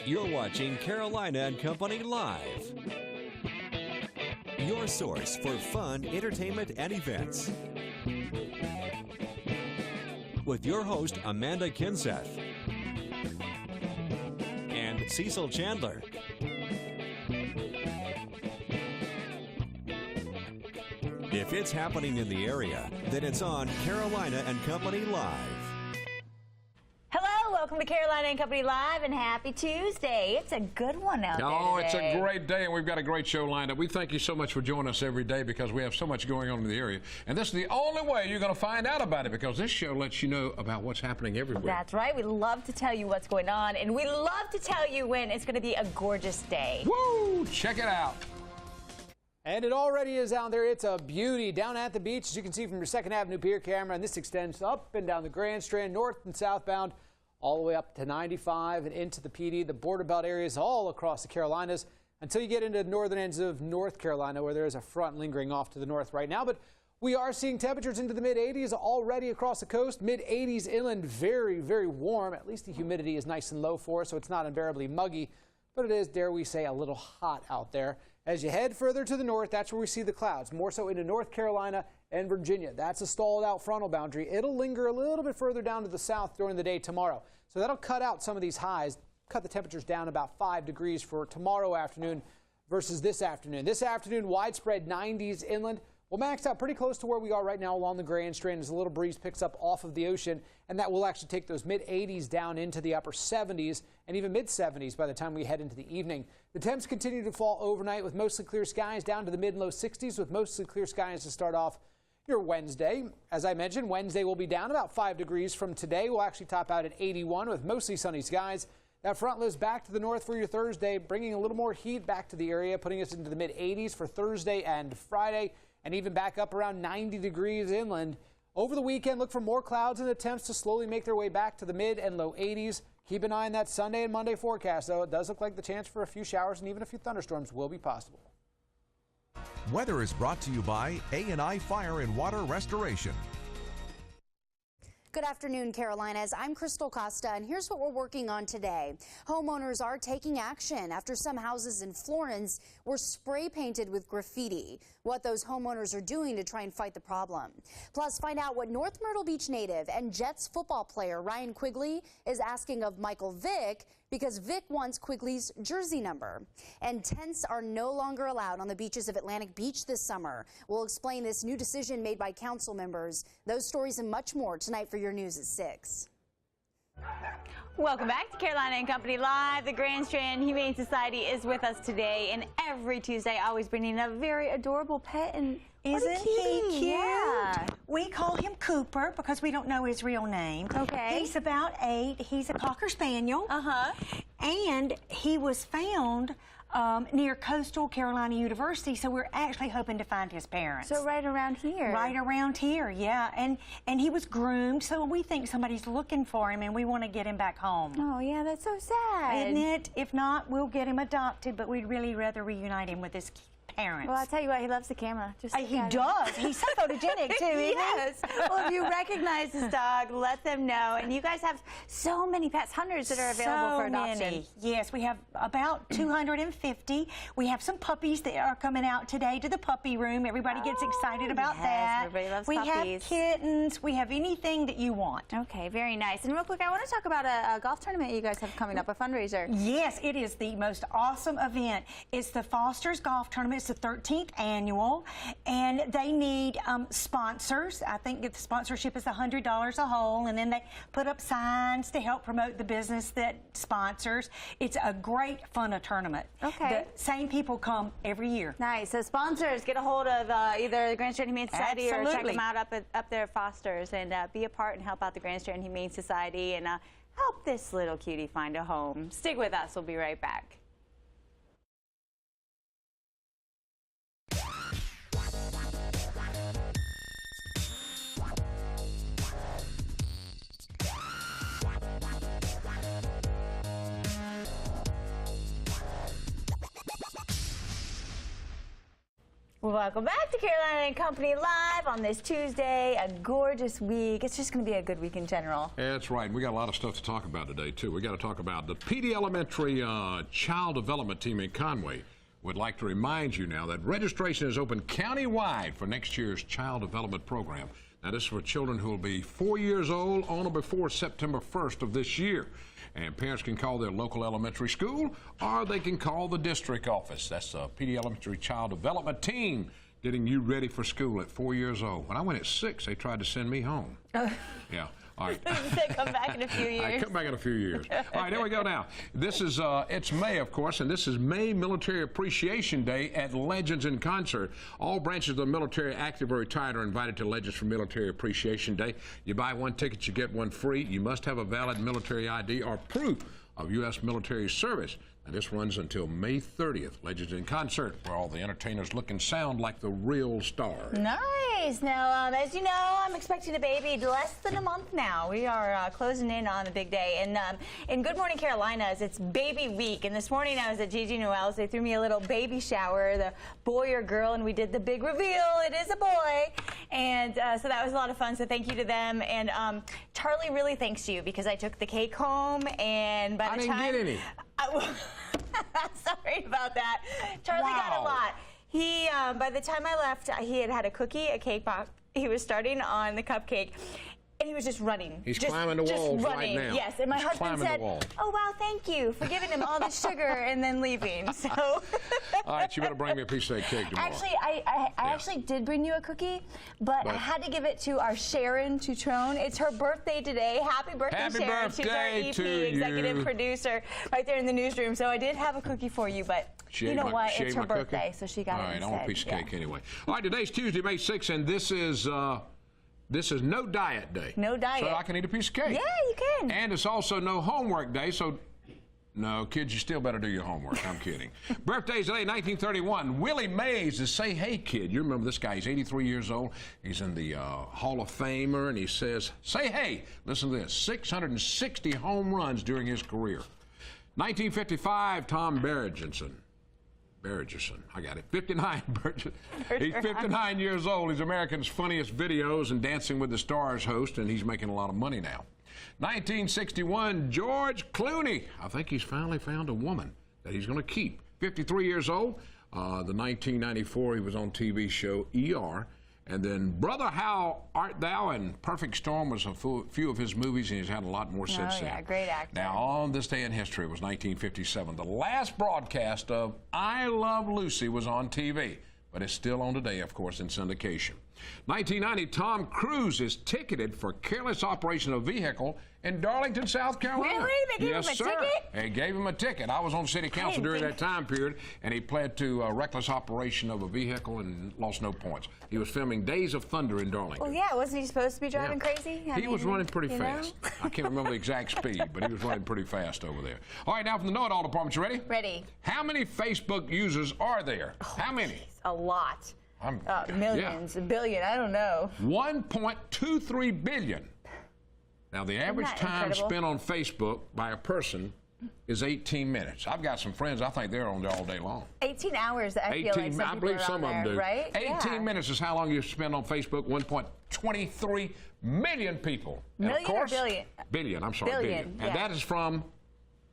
You're watching Carolina and Company Live, your source for fun, entertainment, and events. With your host, Amanda Kinseth and Cecil Chandler. If it's happening in the area, then it's on Carolina and Company Live. Hello, welcome to Carolina and Company Live, and happy Tuesday. It's a good one out there today. It's a great day, and we've got a great show lined up. We thank you so much for joining us every day because we have so much going on in the area. And this is the only way you're going to find out about it, because this show lets you know about what's happening everywhere. That's right. We love to tell you what's going on, and we love to tell you when it's going to be a gorgeous day. Woo! Check it out. And it already is out there. It's a beauty down at the beach, as you can see from your 2nd Avenue Pier camera. And this extends up and down the Grand Strand, north and southbound, all the way up to 95 and into the PD, the border belt areas all across the Carolinas, until you get into the northern ends of North Carolina, where there is a front lingering off to the north right now. But we are seeing temperatures into the mid-80s already across the coast. Mid-80s inland, very, very warm. At least the humidity is nice and low for us, so it's not unbearably muggy. But it is, dare we say, a little hot out there. As you head further to the north, that's where we see the clouds, more so into North Carolina and Virginia. That's a stalled out frontal boundary. It'll linger a little bit further down to the south during the day tomorrow. So that'll cut out some of these highs, cut the temperatures down about 5 degrees for tomorrow afternoon versus this afternoon. This afternoon, widespread 90s inland. We'll max out pretty close to where we are right now along the Grand Strand as a little breeze picks up off of the ocean, and that will actually take those mid-80s down into the upper 70s and even mid-70s by the time we head into the evening. The temps continue to fall overnight with mostly clear skies down to the mid and low 60s with mostly clear skies to start off your Wednesday. As I mentioned, Wednesday will be down about 5 degrees from today. We'll actually top out at 81 with mostly sunny skies. That front lives back to the north for your Thursday, bringing a little more heat back to the area, putting us into the mid-80s for Thursday and Friday, and even back up around 90 degrees inland. Over the weekend, look for more clouds and attempts to slowly make their way back to the mid and low 80s. Keep an eye on that Sunday and Monday forecast, though. It does look like the chance for a few showers and even a few thunderstorms will be possible. Weather is brought to you by A&I Fire and Water Restoration. Good afternoon, Carolinas. I'm Crystal Costa, and here's what we're working on today. Homeowners are taking action after some houses in Florence were spray painted with graffiti. What those homeowners are doing to try and fight the problem. Plus, find out what North Myrtle Beach native and Jets football player Ryan Quigley is asking of Michael Vick, because Vic wants Quigley's jersey number. And tents are no longer allowed on the beaches of Atlantic Beach this summer. We'll explain this new decision made by council members. Those stories and much more tonight for your news at 6. Welcome back to Carolina and Company Live. The Grand Strand Humane Society is with us today, and every Tuesday always bringing a very adorable pet. And isn't he cute? Yeah. We call him Cooper because we don't know his real name. Okay. He's about 8. He's a Cocker Spaniel. Uh-huh. And he was found near Coastal Carolina University, so we're actually hoping to find his parents. So right around here. Right around here, yeah. And he was groomed, so we think somebody's looking for him, and we want to get him back home. Oh, yeah, that's so sad. Isn't it? If not, we'll get him adopted, but we'd really rather reunite him with his parents. Well, I'll tell you what, he loves the camera. Just he does. He's so photogenic, too, isn't yes. Well, if you recognize this dog, let them know. And you guys have so many pets, hundreds that are available for adoption. Many. Yes, we have about 250. We have some puppies that are coming out today to the puppy room. Everybody gets excited about that. Everybody loves puppies. We have kittens. We have anything that you want. Okay, very nice. And real quick, I want to talk about a golf tournament you guys have coming up, a fundraiser. Yes, it is the most awesome event. It's the Foster's Golf Tournament. It's the 13th annual, and they need sponsors. I think the sponsorship is $100 a hole, and then they put up signs to help promote the business that sponsors. It's a great fun tournament. Okay. The same people come every year. Nice. So sponsors, get a hold of either the Grand Strand Humane Society or check them out up there at Foster's, and be a part and help out the Grand Strand Humane Society and help this little cutie find a home. Stick with us. We'll be right back. Welcome back to Carolina and Company Live on this Tuesday. A gorgeous week. It's just going to be a good week in general. That's right. We got a lot of stuff to talk about today, too. We got to talk about the PD Elementary Child Development Team in Conway. Would like to remind you now that registration is open countywide for next year's Child Development Program. Now, this is for children who will be 4 years old on or before September 1st of this year. And parents can call their local elementary school, or they can call the district office. That's the PD Elementary Child Development Team, getting you ready for school at 4 years old. When I went at 6, they tried to send me home. Yeah. All right. Come back in a few years. Come back in a few years. All right, there we go now. This is, it's May, of course, and this is May Military Appreciation Day at Legends in Concert. All branches of the military, active or retired, are invited to Legends for Military Appreciation Day. You buy one ticket, you get one free. You must have a valid military ID or proof of U.S. military service. And this runs until May 30th. Legends in Concert, where all the entertainers look and sound like the real stars. Nice. Now, as you know, I'm expecting a baby less than a month now. We are closing in on the big day. And in Good Morning Carolinas, it's baby week. And this morning I was at Gigi Noel's. They threw me a little baby shower, the boy or girl, and we did the big reveal. It is a boy. And so that was a lot of fun. So thank you to them. And Charlie really thanks you because I took the cake home. And by the time I didn't get any. Sorry about that. Charlie got a lot. He, by the time I left, he had a cookie, a cake box. He was starting on the cupcake. And he was just running. He's climbing the walls right now. Yes, and my husband said, "Oh, wow, thank you for giving him all the sugar and then leaving." So. All right, you better bring me a piece of that cake tomorrow. Actually, I actually did bring you a cookie, but I had to give it to our Sharon Tutrone. It's her birthday today. Happy birthday, Sharon. She's our EP, executive producer, right there in the newsroom. So I did have a cookie for you, but you know what? It's her birthday, so she got it instead. All right, I want a piece of cake anyway. All right, today's Tuesday, May 6th, and this is no diet day. No diet. So I can eat a piece of cake. Yeah, you can. And it's also no homework day, so no, kids, you still better do your homework. I'm kidding. Birthdays today, 1931. Willie Mays is Say Hey Kid. You remember this guy. He's 83 years old. He's in the Hall of Famer, and he says, say hey. Listen to this. 660 home runs during his career. 1955, Tom Bergerson, I got it. 59. He's 59 years old. He's America's Funniest Videos and Dancing with the Stars host, and he's making a lot of money now. 1961, George Clooney. I think he's finally found a woman that he's going to keep. 53 years old. The 1994, he was on TV show ER. And then Brother How Art Thou and Perfect Storm was a few of his movies, and he's had a lot more since then. Yeah, great actor. Now, on this day in history, it was 1957. The last broadcast of I Love Lucy was on TV, but it's still on today, of course, in syndication. 1990, Tom Cruise is ticketed for careless operation of vehicle in Darlington, South Carolina. Really? They gave him a ticket? They gave him a ticket. I was on city council during that time period, and he pled to reckless operation of a vehicle and lost no points. He was filming Days of Thunder in Darlington. Well, yeah, wasn't he supposed to be driving crazy? He was running pretty fast. I can't remember the exact speed, but he was running pretty fast over there. All right, now from the Know-It-All Department, you ready? Ready. How many Facebook users are there? How many? Geez, a lot. Millions, a billion, I don't know. 1.23 billion. Now, the average time spent on Facebook by a person is 18 minutes. I've got some friends, I think they're on there all day long. 18 hours, I feel like I believe some of them do. Right? 18 minutes is how long you spend on Facebook. 1.23 million people. Million, of course, or billion? Billion, I'm sorry, billion. And that is from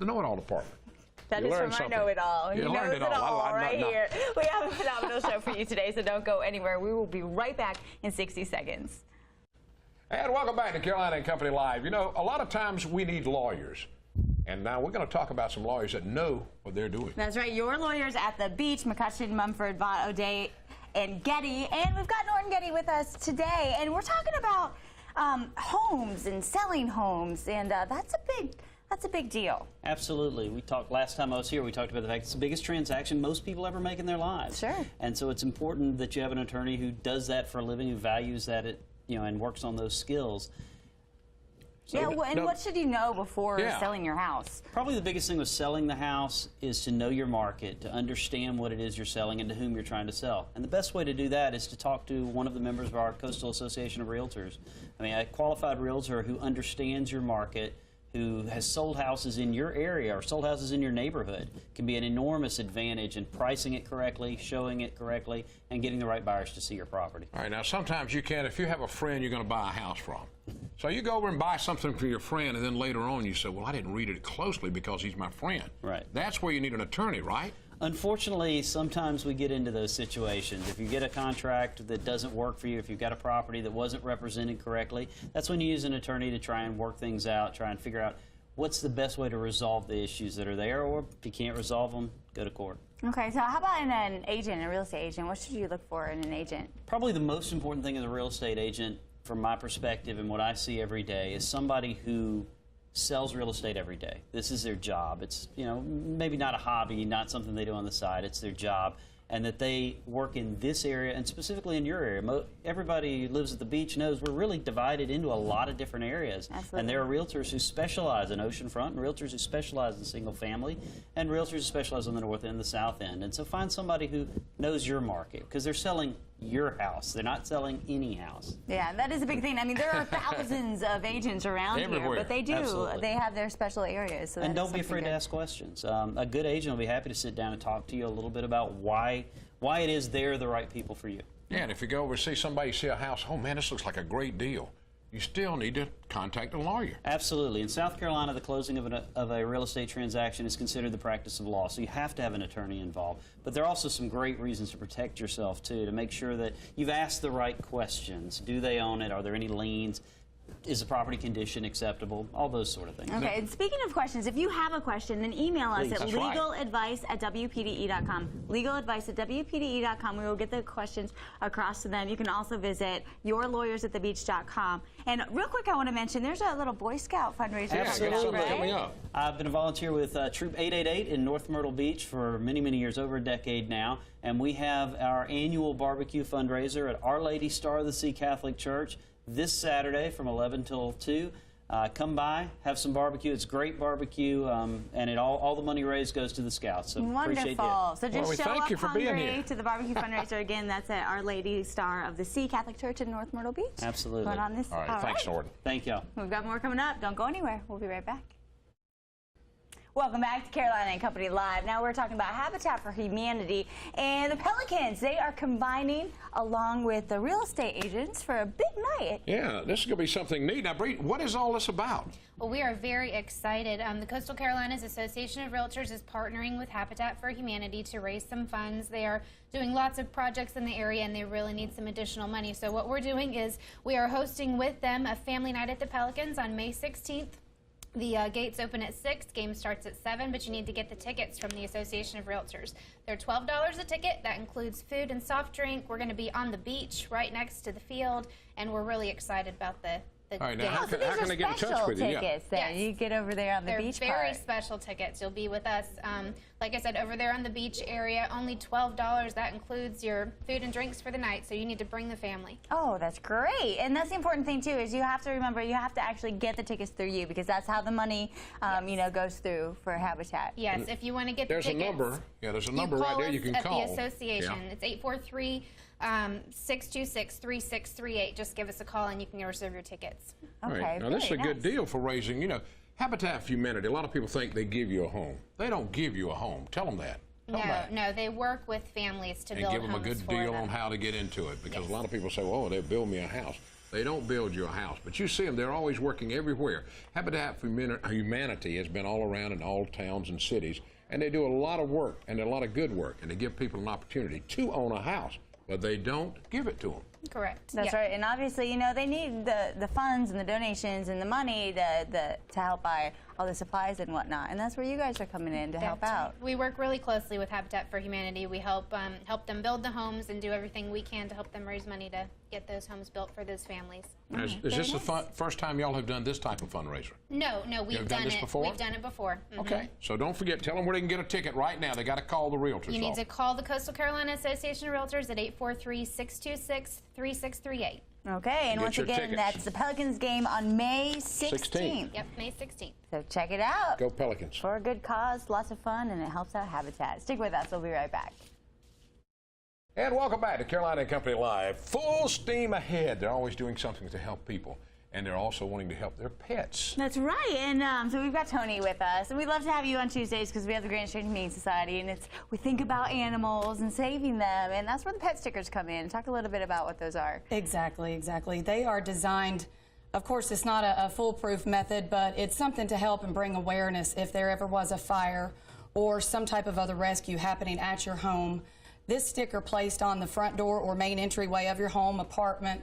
the Know-It-All Department. That is from our Know-It-All. He knows it all right here. We have a phenomenal show for you today, so don't go anywhere. We will be right back in 60 seconds. And welcome back to Carolina and Company Live. You know, a lot of times we need lawyers. And now we're going to talk about some lawyers that know what they're doing. That's right. Your lawyers at the beach, McCutcheon, Mumford, Vaught, O'Day, and Getty. And we've got Norton Getty with us today. And we're talking about homes and selling homes. And that's a big deal. Absolutely. We talked last time I was here, we talked about the fact it's the biggest transaction most people ever make in their lives. Sure. And so it's important that you have an attorney who does that for a living, who values that, and works on those skills. So, what should you know before selling your house? Probably the biggest thing with selling the house is to know your market, to understand what it is you're selling and to whom you're trying to sell. And the best way to do that is to talk to one of the members of our Coastal Association of Realtors. I mean, a qualified realtor who understands your market, who has sold houses in your area or sold houses in your neighborhood can be an enormous advantage in pricing it correctly, showing it correctly, and getting the right buyers to see your property. All right, now sometimes you can, if you have a friend you're going to buy a house from. So you go over and buy something for your friend, and then later on you say, well, I didn't read it closely because he's my friend. Right. That's where you need an attorney, right? Unfortunately, sometimes we get into those situations. If you get a contract that doesn't work for you, if you've got a property that wasn't represented correctly, that's when you use an attorney to try and work things out, try and figure out what's the best way to resolve the issues that are there, or if you can't resolve them, go to court. Okay, so how about an agent, a real estate agent? What should you look for in an agent? Probably the most important thing as a real estate agent, from my perspective and what I see every day, is somebody who sells real estate every day. This is their job. It's, you know, maybe not a hobby, not something they do on the side. It's their job, and that they work in this area and specifically in your area. Everybody who lives at the beach knows we're really divided into a lot of different areas. Absolutely. And there are realtors who specialize in oceanfront, and realtors who specialize in single family, and realtors who specialize on the north end and the south end. And so find somebody who knows your market, because they're selling your house. They're not selling any house. Yeah, that is a big thing. I mean, there are thousands of agents around everywhere. here, but they do. Absolutely. They have their special areas. So and don't be afraid to ask questions. A good agent will be happy to sit down and talk to you a little bit about why it is they're the right people for you. Yeah, and if you go over and see somebody, see a house, oh man, this looks like a great deal, you still need to contact a lawyer. Absolutely. In South Carolina, the closing of a real estate transaction is considered the practice of law, so you have to have an attorney involved. But there are also some great reasons to protect yourself, too, to make sure that you've asked the right questions. Do they own it? Are there any liens? Is the property condition acceptable? All those sort of things. Okay, and speaking of questions, if you have a question, then email us at legaladvice@wpde.com. Legaladvice@wpde.com. We will get the questions across to them. You can also visit yourlawyersatthebeach.com. And real quick, I want to mention there's a little Boy Scout fundraiser. Absolutely. Coming up. I've been a volunteer with Troop 888 in North Myrtle Beach for many, many years, over a decade now. And we have our annual barbecue fundraiser at Our Lady Star of the Sea Catholic Church this Saturday from 11 till 2. Come by, have some barbecue. It's great barbecue, and all the money raised goes to the Scouts. So appreciate Wonderful. So Well, we just show thank up you for being hungry here. to the barbecue fundraiser. Again, that's at Our Lady Star of the Sea Catholic Church in North Myrtle Beach. Absolutely. Going on this. All right, thanks, Norton. Thank y'all. We've got more coming up. Don't go anywhere. We'll be right back. Welcome back to Carolina and Company Live. Now we're talking about Habitat for Humanity and the Pelicans. They are combining along with the real estate agents for a big night. Yeah, this is going to be something neat. Now, Bree, what is all this about? Well, we are very excited. The Coastal Carolinas Association of Realtors is partnering with Habitat for Humanity to raise some funds. They are doing lots of projects in the area, and they really need some additional money. So what we're doing is we are hosting with them a family night at the Pelicans on May 16th. The gates open at 6, game starts at 7, but you need to get the tickets from the Association of Realtors. They're $12 a ticket. That includes food and soft drink. We're going to be on the beach right next to the field, and we're really excited about the All right, now, games. how can they get in touch with you? Tickets there. Yes. You get over there on the They're beach very part. special tickets. You'll be with us, like I said, over there on the beach area, only $12. That includes your food and drinks for the night, so you need to bring the family. Oh, that's great. And that's the important thing, too, is you have to remember you have to actually get the tickets through you, because that's how the money, you know, goes through for Habitat. Yes, if you want to get There's the tickets. a number. Yeah, there's a number right there you can call. At the association. Yeah. It's 843-626-3638. Just give us a call and you can reserve your tickets. Okay, Right. Now, this is a very good nice. deal for raising, you know, Habitat for Humanity. A lot of people think they give you a home. They don't give you a home. Tell them that. Tell them that. No, they work with families to And build give them a homes good for deal them. on how to get into it, because a lot of people say, oh, they'll build me a house. They don't build you a house, but you see them, they're always working everywhere. Habitat for Humanity has been all around in all towns and cities, and they do a lot of work, and a lot of good work, and they give people an opportunity to own a house, but they don't give it to them. Correct. That's yeah. right, and obviously, you know, they need the funds and the donations and the money to help buy all the supplies and whatnot, and that's where you guys are coming in to help That's out. right. We work really closely with Habitat for Humanity. We help them build the homes and do everything we can to help them raise money to get those homes built for those families. Is this the first time y'all have done this type of fundraiser? No, we've have done done this it. before? We've done it before. Mhm. Okay, so don't forget, tell them where they can get a ticket right now. They got to call the realtors. You need to call the Coastal Carolina Association of Realtors at 843-626-3638. Okay, and Get once your again, tickets. that's the Pelicans game on May 16th. Yep, May 16th. So check it out. Go Pelicans. For a good cause, lots of fun, and it helps out Habitat. Stick with us. We'll be right back. And welcome back to Carolina and Company Live. Full steam ahead. They're always doing something to help people. and they're also wanting to help their pets. That's right, and so we've got Tony with us, and we'd love to have you on Tuesdays because we have the Grand Strand Humane Society, and we think about animals and saving them, and that's where the pet stickers come in. Talk a little bit about what those are. Exactly, exactly. They are designed, of course, it's not a foolproof method, but it's something to help and bring awareness if there ever was a fire or some type of other rescue happening at your home. This sticker placed on the front door or main entryway of your home, apartment,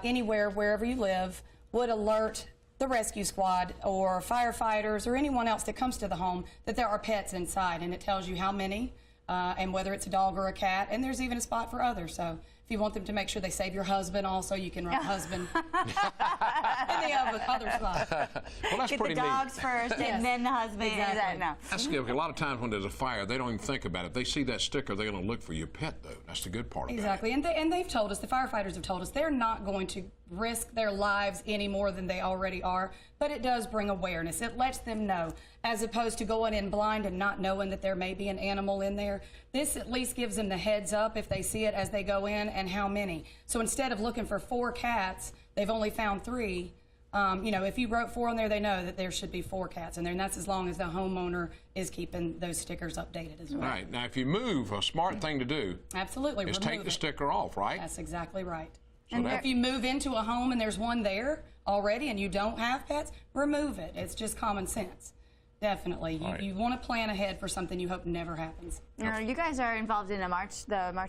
anywhere, wherever you live, would alert the rescue squad or firefighters or anyone else that comes to the home that there are pets inside, and it tells you how many and whether it's a dog or a cat, and there's even a spot for others. So if you want them to make sure they save your husband also, you can write husband in the other spot. Well, that's Get pretty the dogs neat. first and then the husband. Exactly. No. That's good. A lot of times when there's a fire, they don't even think about it. If they see that sticker, they're going to look for your pet, though. That's the good part about it. Exactly, and they've told us, the firefighters have told us, they're not going to risk their lives any more than they already are, but it does bring awareness. It lets them know, as opposed to going in blind and not knowing that there may be an animal in there. This at least gives them the heads up if they see it as they go in and how many. So instead of looking for 4 cats, they've only found 3. You know, if you wrote 4 on there, they know that there should be 4 cats in there, and that's as long as the homeowner is keeping those stickers updated as well. Right. Now, if you move, a smart thing to do Absolutely, is remove take the it. sticker off, right? That's exactly right. So And that- if you move into a home and there's one there already and you don't have pets, remove it. It's just common sense. Definitely. Right. You want to plan ahead for something you hope never happens. You guys are involved in the March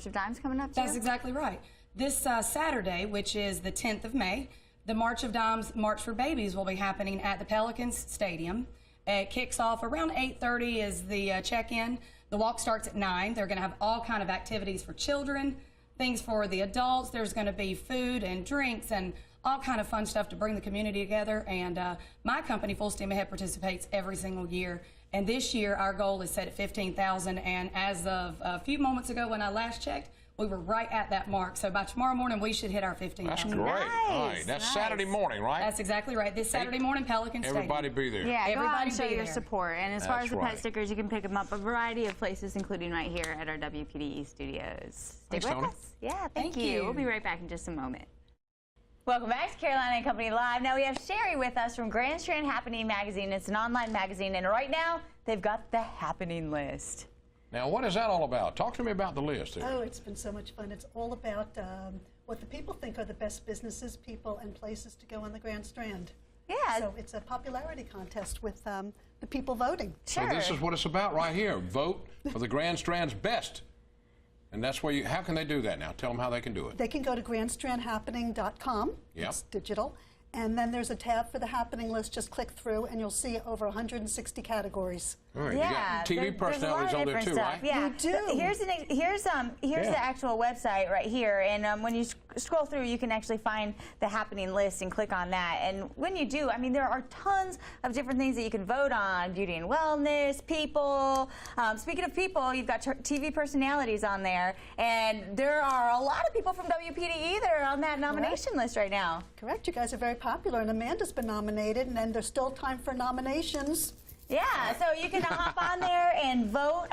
of Dimes coming up, too? That's exactly right. This Saturday, which is the 10th of May, the March of Dimes March for Babies will be happening at the Pelicans Stadium. It kicks off around 8:30 is the check-in. The walk starts at 9. They're going to have all kind of activities for children, things for the adults. There's going to be food and drinks and all kind of fun stuff to bring the community together. And my company, Full Steam Ahead, participates every single year. And this year, our goal is set at $15,000. And as of a few moments ago when I last checked, we were right at that mark. So by tomorrow morning, we should hit our $15,000. That's great. Nice, All right. That's nice. Saturday morning, right? That's exactly right. This Saturday morning, Pelican Stadium. Everybody be there. Yeah, go out Everybody and show be your there. support. And as far That's as the right. pet stickers, you can pick them up a variety of places, including right here at our WPDE studios. Stay Thanks, with Tony. us. Yeah, Thank you. you. We'll be right back in just a moment. Welcome back to Carolina and Company Live. Now we have Sherry with us from Grand Strand Happening Magazine. It's an online magazine, and right now they've got the happening list. Now, what is that all about? Talk to me about the list here. Oh, it's been so much fun. It's all about what the people think are the best businesses, people, and places to go on the Grand Strand. Yeah. So it's a popularity contest with the people voting. Sure. So this is what it's about right here. Vote for the Grand Strand's best. And that's where you, how can they do that now? Tell them how they can do it. They can go to grandstrandhappening.com. Yep. It's digital. And then there's a tab for the happening list. Just click through, and you'll see over 160 categories. All right. Yeah, You got TV personalities on there too, right? Yeah, You do. Here's the actual website right here, and when you scroll through, you can actually find the happening list and click on that. And when you do, I mean, there are tons of different things that you can vote on: beauty and wellness, people. Speaking of people, you've got TV personalities on there, and there are a lot of people from WPDE that are on that nomination list right now. Correct. You guys are very popular, and Amanda's been nominated, and then there's still time for nominations. Yeah, so you can hop on there and vote.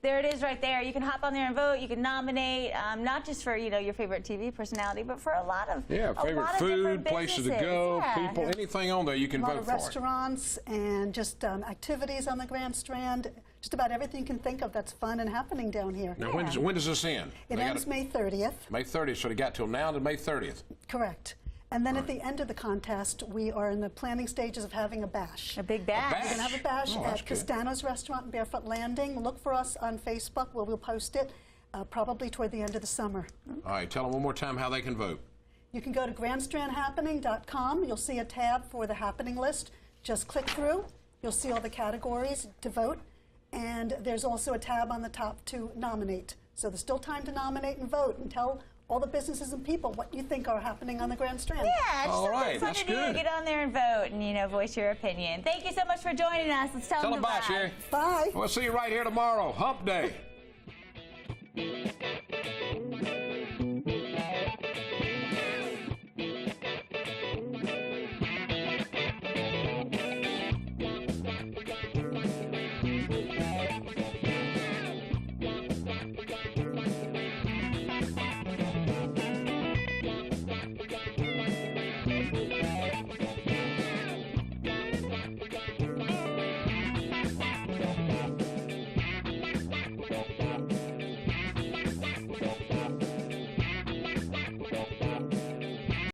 There it is right there. You can hop on there and vote. You can nominate, not just for your favorite TV personality, but for a lot of favorite food, places to go, people, anything on there you can A lot vote of for. restaurants and just activities on the Grand Strand. Just about everything you can think of that's fun and happening down here. Now, when does this end? It ends May 30th. May 30th, so they got till now to May 30th. Correct. And then at the end of the contest, we are in the planning stages of having a bash. A big bash. We're going to have a bash that's at good. Castano's Restaurant in Barefoot Landing. Look for us on Facebook where we'll post it probably toward the end of the summer. All right, tell them one more time how they can vote. You can go to grandstrandhappening.com. You'll see a tab for the happening list. Just click through. You'll see all the categories to vote. And there's also a tab on the top to nominate. So there's still time to nominate and vote and tell all the businesses and people what you think are happening on the Grand Strand. Yeah, it's All something right, fun that's to do. good. Get on there and vote and voice your opinion. Thank you so much for joining us. Let's tell them Tell them bye, goodbye. Sherry. Bye. We'll see you right here tomorrow, Hump Day.